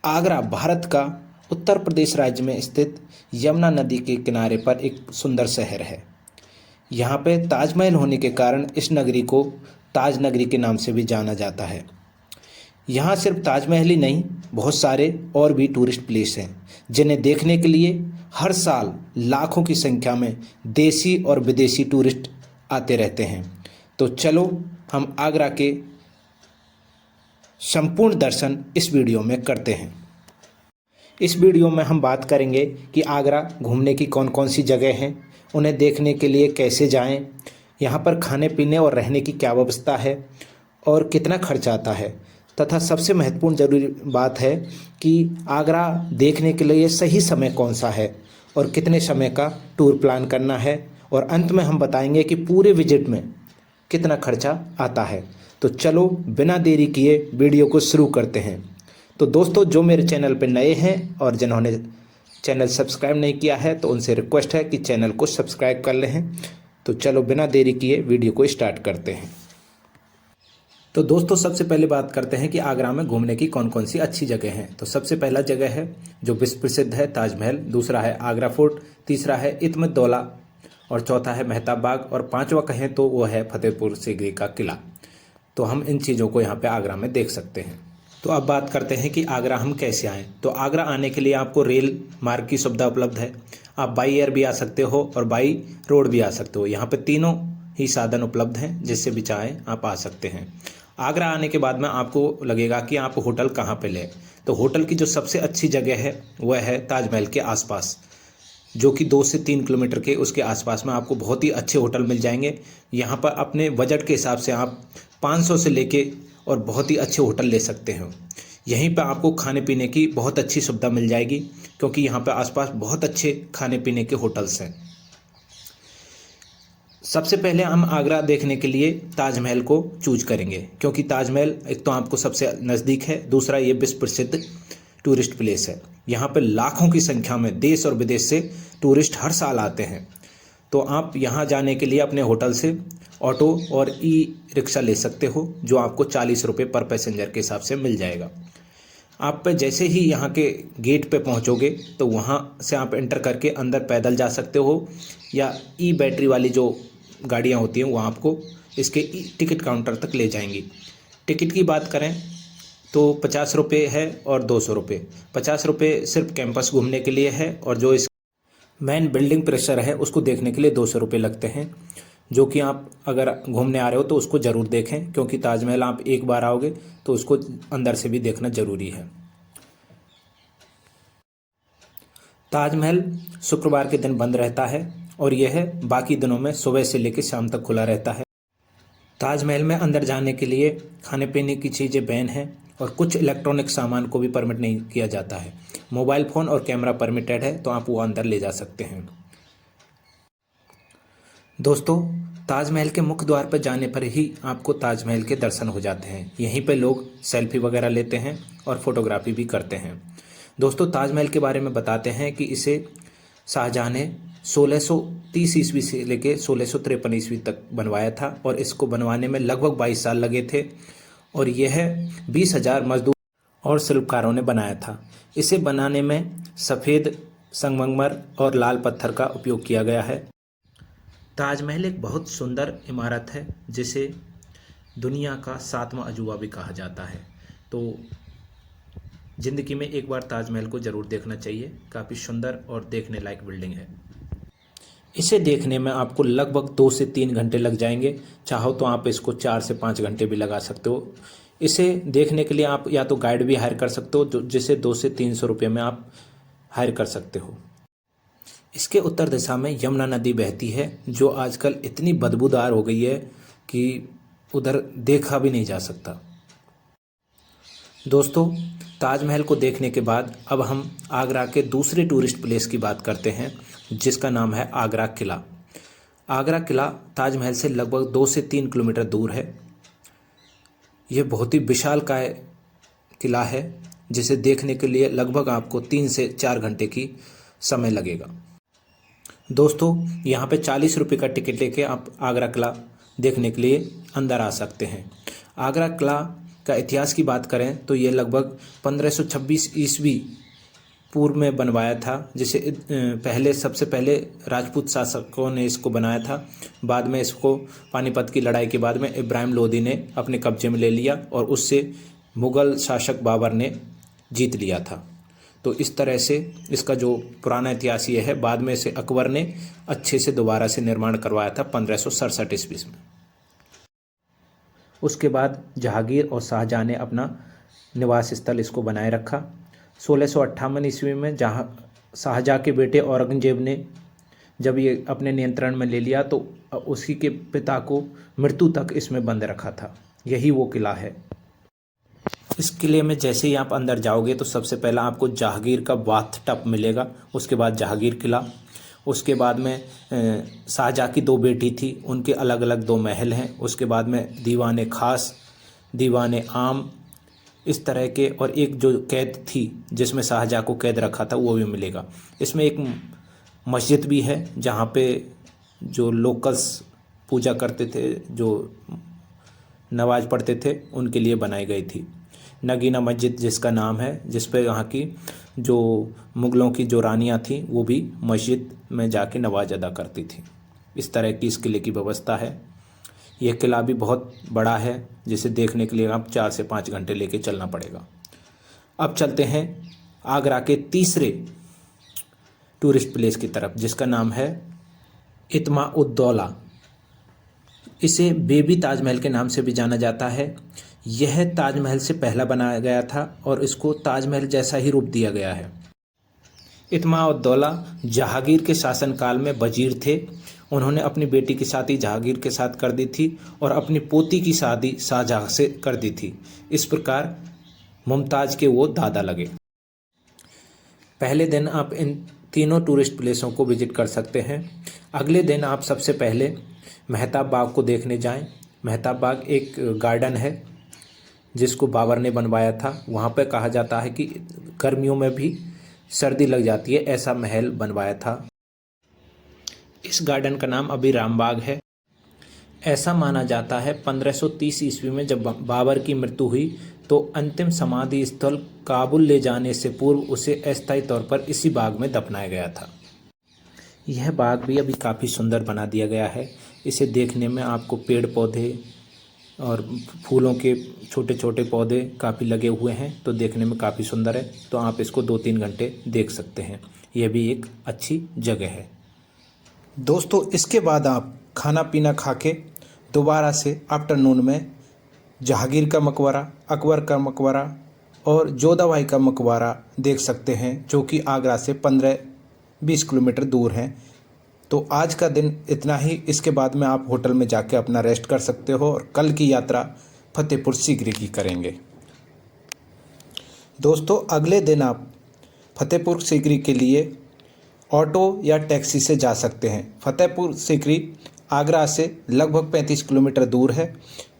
आगरा भारत का उत्तर प्रदेश राज्य में स्थित यमुना नदी के किनारे पर एक सुंदर शहर है। यहाँ पे ताजमहल होने के कारण इस नगरी को ताज नगरी के नाम से भी जाना जाता है। यहाँ सिर्फ ताजमहल ही नहीं, बहुत सारे और भी टूरिस्ट प्लेस हैं जिन्हें देखने के लिए हर साल लाखों की संख्या में देसी और विदेशी टूरिस्ट आते रहते हैं। तो चलो हम आगरा के संपूर्ण दर्शन इस वीडियो में करते हैं। इस वीडियो में हम बात करेंगे कि आगरा घूमने की कौन कौन सी जगह हैं, उन्हें देखने के लिए कैसे जाएं, यहाँ पर खाने पीने और रहने की क्या व्यवस्था है और कितना खर्च आता है, तथा सबसे महत्वपूर्ण जरूरी बात है कि आगरा देखने के लिए सही समय कौन सा है और कितने समय का टूर प्लान करना है, और अंत में हम बताएंगे कि पूरे विजिट में कितना खर्चा आता है। तो चलो बिना देरी किए वीडियो को शुरू करते हैं। तो दोस्तों, जो मेरे चैनल पर नए हैं और जिन्होंने चैनल सब्सक्राइब नहीं किया है तो उनसे रिक्वेस्ट है कि चैनल को सब्सक्राइब कर लें। तो चलो बिना देरी किए वीडियो को स्टार्ट करते हैं। तो दोस्तों, सबसे पहले बात करते हैं कि आगरा में घूमने की कौन कौन सी अच्छी जगह हैं। तो सबसे पहला जगह है जो विश्व प्रसिद्ध है, ताजमहल। दूसरा है आगरा फोर्ट। तीसरा है इत्म-उद-दौला और चौथा है मेहताब बाग, और पांचवा कहें तो वो है फतेहपुर सीकरी का किला। तो हम इन चीज़ों को यहाँ पे आगरा में देख सकते हैं। तो अब बात करते हैं कि आगरा हम कैसे आएँ। तो आगरा आने के लिए आपको रेल मार्ग की सुविधा उपलब्ध है। आप बाई एयर भी आ सकते हो और बाई रोड भी आ सकते हो। यहाँ पे तीनों ही साधन उपलब्ध हैं, जिससे भी चाहें आप आ सकते हैं। आगरा आने के बाद में आपको लगेगा कि आप होटल कहाँ पे लें। तो होटल की जो सबसे अच्छी जगह है वह है ताजमहल के आसपास, जो कि 2 से 3 किलोमीटर के उसके आसपास में आपको बहुत ही अच्छे होटल मिल जाएंगे। यहाँ पर अपने बजट के हिसाब से आप 500 से लेके और बहुत ही अच्छे होटल ले सकते हैं। यहीं पर आपको खाने पीने की बहुत अच्छी सुविधा मिल जाएगी, क्योंकि यहाँ पर आसपास बहुत अच्छे खाने पीने के होटल्स हैं। सबसे पहले हम आगरा देखने के लिए ताजमहल को चूज करेंगे, क्योंकि ताजमहल एक तो आपको सबसे नज़दीक है, दूसरा ये विश्व प्रसिद्ध टूरिस्ट प्लेस है। यहाँ पर लाखों की संख्या में देश और विदेश से टूरिस्ट हर साल आते हैं। तो आप यहाँ जाने के लिए अपने होटल से ऑटो और ई रिक्शा ले सकते हो, जो आपको 40 रुपये पर पैसेंजर के हिसाब से मिल जाएगा। आप पे जैसे ही यहाँ के गेट पे पहुँचोगे तो वहाँ से आप एंटर करके अंदर पैदल जा सकते हो, या ई बैटरी वाली जो गाड़ियाँ होती हैं वहाँ आपको इसके टिकट काउंटर तक ले जाएंगी। टिकट की बात करें तो 50 रुपये है और 200 रुपये। 50 रुपये सिर्फ कैंपस घूमने के लिए है, और जो इस मेन बिल्डिंग परिसर है उसको देखने के लिए 200 रुपये लगते हैं, जो कि आप अगर घूमने आ रहे हो तो उसको ज़रूर देखें, क्योंकि ताजमहल आप एक बार आओगे तो उसको अंदर से भी देखना ज़रूरी है। ताजमहल शुक्रवार के दिन बंद रहता है और यह बाकी दिनों में सुबह से लेकर शाम तक खुला रहता है। ताजमहल में अंदर जाने के लिए खाने पीने की चीज़ें बैन हैं, और कुछ इलेक्ट्रॉनिक सामान को भी परमिट नहीं किया जाता है। मोबाइल फ़ोन और कैमरा परमिटेड है, तो आप वो अंदर ले जा सकते हैं। दोस्तों, ताजमहल के मुख्य द्वार पर जाने पर ही आपको ताजमहल के दर्शन हो जाते हैं। यहीं पर लोग सेल्फी वगैरह लेते हैं और फोटोग्राफी भी करते हैं। दोस्तों, ताजमहल के बारे में बताते हैं कि इसे शाहजहां ने 1630 ईस्वी से लेकर 1653 ईस्वी तक बनवाया था, और इसको बनवाने में लगभग 22 साल लगे थे, और यह 20,000 मजदूर और शिल्पकारों ने बनाया था। इसे बनाने में सफ़ेद संगमरमर और लाल पत्थर का उपयोग किया गया है। ताजमहल एक बहुत सुंदर इमारत है, जिसे दुनिया का 7वां अजूबा भी कहा जाता है। तो ज़िंदगी में एक बार ताजमहल को ज़रूर देखना चाहिए। काफ़ी सुंदर और देखने लायक बिल्डिंग है। इसे देखने में आपको लगभग 2 से 3 घंटे लग जाएंगे। चाहो तो आप इसको 4 से 5 घंटे भी लगा सकते हो। इसे देखने के लिए आप या तो गाइड भी हायर कर सकते हो, जिसे 200 से 300 रुपये में आप हायर कर सकते हो। इसके उत्तर दिशा में यमुना नदी बहती है, जो आजकल इतनी बदबूदार हो गई है कि उधर देखा भी नहीं जा सकता। दोस्तों, ताजमहल को देखने के बाद अब हम आगरा के दूसरे टूरिस्ट प्लेस की बात करते हैं, जिसका नाम है आगरा किला। आगरा किला ताजमहल से लगभग 2 से 3 किलोमीटर दूर है। यह बहुत ही विशालकाय किला है, जिसे देखने के लिए लगभग आपको 3 से 4 घंटे की समय लगेगा। दोस्तों, यहाँ पे 40 रुपये का टिकट लेके आप आगरा किला देखने के लिए अंदर आ सकते हैं। आगरा किला का इतिहास की बात करें तो ये लगभग 1526 ईस्वी पूर्व में बनवाया था, जिसे सबसे पहले राजपूत शासकों ने इसको बनाया था। बाद में इसको पानीपत की लड़ाई के बाद में इब्राहिम लोदी ने अपने कब्जे में ले लिया और उससे मुग़ल शासक बाबर ने जीत लिया था। तो इस तरह से इसका जो पुराना इतिहास ये है। बाद में इसे अकबर ने अच्छे से दोबारा से निर्माण करवाया था 1567 ईस्वी में। उसके बाद जहांगीर और शाहजहाँ ने अपना निवास स्थल इसको बनाए रखा। 1658 ईस्वी में शाहजहाँ के बेटे औरंगजेब ने जब ये अपने नियंत्रण में ले लिया तो उसी के पिता को मृत्यु तक इसमें बंद रखा था। यही वो किला है। इस किले में जैसे ही आप अंदर जाओगे तो सबसे पहला आपको जहांगीर का बाथ टब मिलेगा, उसके बाद जहांगीर किला, उसके बाद में शाहजहाँ की 2 बेटी थी, उनके अलग अलग 2 महल हैं, उसके बाद में दीवाने खास, दीवाने आम, इस तरह के, और एक जो कैद थी जिसमें शाहजहाँ को कैद रखा था वो भी मिलेगा। इसमें एक मस्जिद भी है जहाँ पे जो लोकल्स पूजा करते थे, जो नमाज पढ़ते थे, उनके लिए बनाई गई थी। नगीना मस्जिद जिसका नाम है, जिस पे यहाँ की जो मुग़लों की जो रानियाँ थीं वो भी मस्जिद में जाके नमाज अदा करती थी। इस तरह की इस किले की व्यवस्था है। यह किला भी बहुत बड़ा है, जिसे देखने के लिए आप 4 से 5 घंटे लेके चलना पड़ेगा। अब चलते हैं आगरा के तीसरे टूरिस्ट प्लेस की तरफ, जिसका नाम है इत्मा-उद-दौला। इसे बेबी ताजमहल के नाम से भी जाना जाता है। यह ताजमहल से पहला बनाया गया था और इसको ताजमहल जैसा ही रूप दिया गया है। इत्मा-उद-दौला जहांगीर के शासनकाल में वजीर थे। उन्होंने अपनी बेटी की शादी जहांगीर के साथ कर दी थी और अपनी पोती की शादी शाहजहाँ से कर दी थी। इस प्रकार मुमताज़ के वो दादा लगे। पहले दिन आप इन तीनों टूरिस्ट प्लेसों को विजिट कर सकते हैं। अगले दिन आप सबसे पहले मेहताब बाग को देखने जाएं। मेहताब बाग एक गार्डन है जिसको बाबर ने बनवाया था। वहाँ पर कहा जाता है कि गर्मियों में भी सर्दी लग जाती है, ऐसा महल बनवाया था। इस गार्डन का नाम अभी रामबाग है। ऐसा माना जाता है 1530 ईस्वी में जब बाबर की मृत्यु हुई तो अंतिम समाधि स्थल काबुल ले जाने से पूर्व उसे अस्थायी तौर पर इसी बाग में दफनाया गया था। यह बाग भी अभी काफ़ी सुंदर बना दिया गया है। इसे देखने में आपको पेड़ पौधे और फूलों के छोटे छोटे पौधे काफ़ी लगे हुए हैं, तो देखने में काफ़ी सुंदर है। तो आप इसको 2-3 घंटे देख सकते हैं। यह भी एक अच्छी जगह है। दोस्तों, इसके बाद आप खाना पीना खा के दोबारा से आफ्टरनून में जहांगीर का मकबरा, अकबर का मकबरा और जोधाबाई का मकबरा देख सकते हैं, जो कि आगरा से 15-20 किलोमीटर दूर हैं। तो आज का दिन इतना ही। इसके बाद में आप होटल में जाके अपना रेस्ट कर सकते हो और कल की यात्रा फतेहपुर सीकरी की करेंगे। दोस्तों, अगले दिन आप फतेहपुर सीकरी के लिए ऑटो या टैक्सी से जा सकते हैं। फतेहपुर सीकरी आगरा से लगभग 35 किलोमीटर दूर है।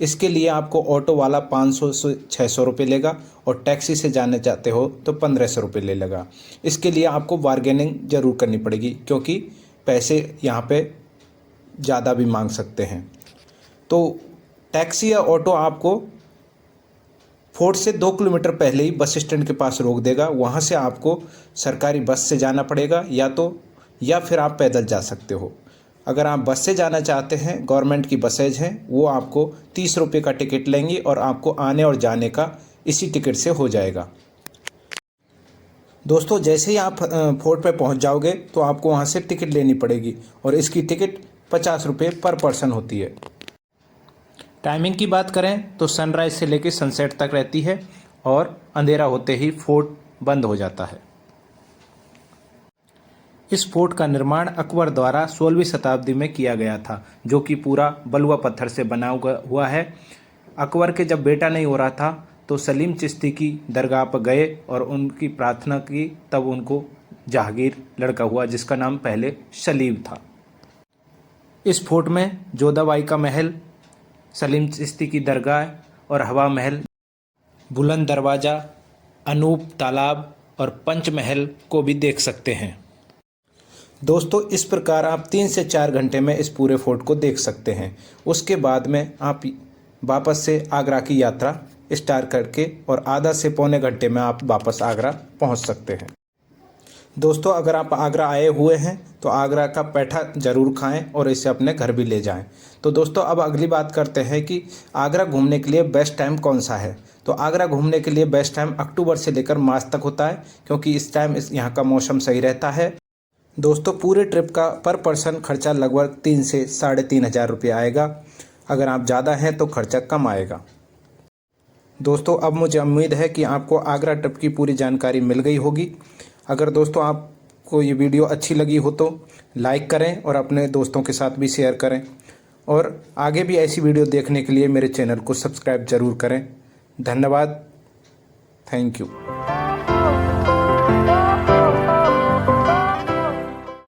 इसके लिए आपको ऑटो वाला 500 से 600 रुपये लेगा और टैक्सी से जाने चाहते हो तो 1500 रुपये ले लेगा। इसके लिए आपको बार्गेनिंग ज़रूर करनी पड़ेगी, क्योंकि पैसे यहाँ पे ज़्यादा भी मांग सकते हैं। तो टैक्सी या ऑटो आपको फोर्ट से 2 किलोमीटर पहले ही बस स्टैंड के पास रोक देगा। वहाँ से आपको सरकारी बस से जाना पड़ेगा या फिर आप पैदल जा सकते हो। अगर आप बस से जाना चाहते हैं, गवर्नमेंट की बसेज हैं, वो आपको 30 रुपये का टिकट लेंगी और आपको आने और जाने का इसी टिकट से हो जाएगा। दोस्तों, जैसे ही आप फोर्ट पे पहुंच जाओगे तो आपको वहां से टिकट लेनी पड़ेगी और इसकी टिकट 50 रुपये पर पर्सन होती है। टाइमिंग की बात करें तो सनराइज से लेकर सनसेट तक रहती है और अंधेरा होते ही फोर्ट बंद हो जाता है। इस फोर्ट का निर्माण अकबर द्वारा 16वीं शताब्दी में किया गया था, जो कि पूरा बलुआ पत्थर से बना हुआ है। अकबर के जब बेटा नहीं हो रहा था तो सलीम चिश्ती की दरगाह पर गए और उनकी प्रार्थना की, तब उनको जहांगीर लड़का हुआ, जिसका नाम पहले सलीम था। इस फोर्ट में जोधाबाई का महल, सलीम चिश्ती की दरगाह और हवा महल, बुलंद दरवाज़ा, अनूप तालाब और पंच महल को भी देख सकते हैं। दोस्तों, इस प्रकार आप 3 से 4 घंटे में इस पूरे फोर्ट को देख सकते हैं। उसके बाद में आप वापस से आगरा की यात्रा स्टार करके और आधा से पौने घंटे में आप वापस आगरा पहुंच सकते हैं। दोस्तों, अगर आप आगरा आए हुए हैं तो आगरा का पेठा ज़रूर खाएं और इसे अपने घर भी ले जाएं। तो दोस्तों, अब अगली बात करते हैं कि आगरा घूमने के लिए बेस्ट टाइम कौन सा है। तो आगरा घूमने के लिए बेस्ट टाइम अक्टूबर से लेकर मार्च तक होता है, क्योंकि इस टाइम यहाँ का मौसम सही रहता है। दोस्तों, पूरे ट्रिप का पर पर्सन खर्चा लगभग 3 से 3,500 रुपये आएगा। अगर आप ज़्यादा हैं तो खर्चा कम आएगा। दोस्तों, अब मुझे उम्मीद है कि आपको आगरा ट्रिप की पूरी जानकारी मिल गई होगी। अगर दोस्तों आपको ये वीडियो अच्छी लगी हो तो लाइक करें और अपने दोस्तों के साथ भी शेयर करें, और आगे भी ऐसी वीडियो देखने के लिए मेरे चैनल को सब्सक्राइब ज़रूर करें। धन्यवाद। Thank you.